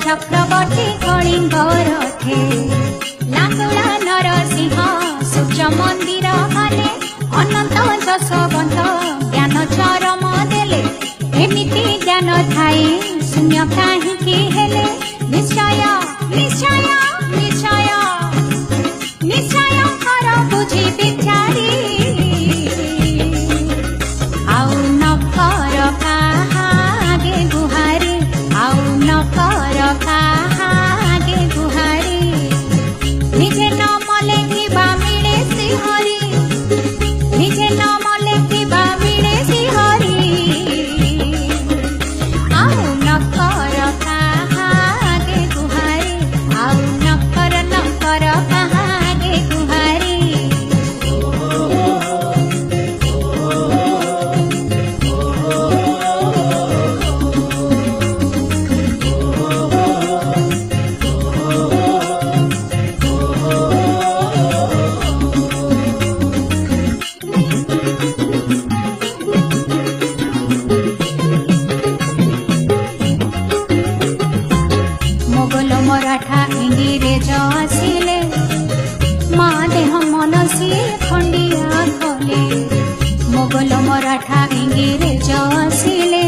चक्रवर्ती कलिंग रथे लांगुला नरसिंह सूर्य मंदिर कले अनंत जशवंत ज्ञान चरम देले एमिति ज्ञान थाई शून्य काहींकि हेले निश्चय निश्चय निश्चय निश्चय कर बुझी विचारी आउ न कर काहागे गुहारी आउ न कर काहागे गुहारी निजे न मले किबा मिले सिहरी निजे न मले किबा मिले सिहरी आउ न कर काहागे गुहारी आउ न कर काहागे गुहारी मोगल मराठा इंग्रेज आसिले मा देह मन सिए खंडिया कले मोगल मराठा इंग्रेज आसिले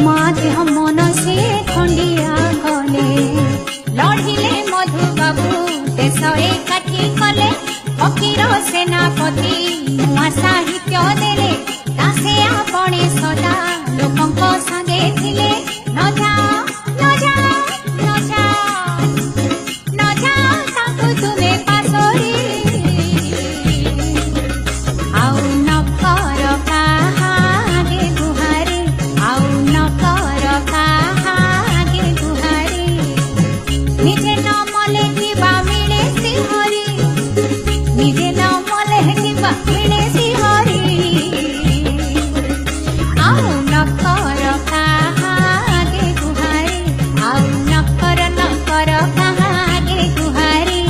मा देह मन सिए खंडिया कले लढ़िले मधु बाबू देश एकाठी कले फकीर सेनापति नुआ साहित्य देले दासे आपणे सदा लोकंक संगे थिले न जाओ न जाओ न जाओ न जाओ ताकु तुमे पासोरी आउ न कर काहागे गुहारी आउ न कर काहागे गुहारी निजे न मले किबा मिले सिहरी निजे न मले किबा मिले सिहरी आउ न कर काहागे गुहारी आउ न कर काहागे गुहारी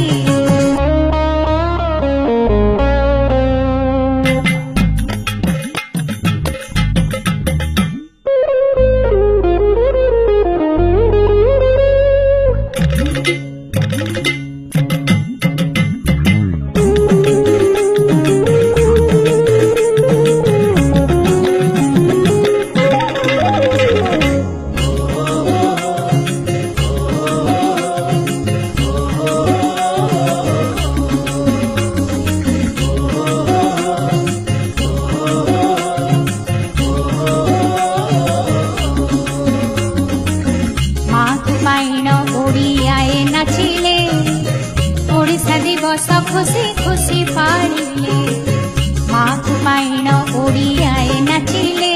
माइन ओडियाए नाचिले ओडिशा दिवस खुशी खुशी पाड़िले माइन ओडियाए नाचिले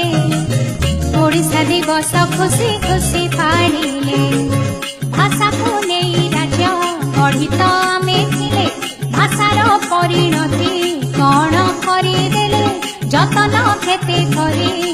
ओडिशा दिवस खुशी खुशी पाड़िले भाषा को नहीं राज्य गढ़ी तो आमे थिले भाषार परिणति कौन करदेले जतन खेते करी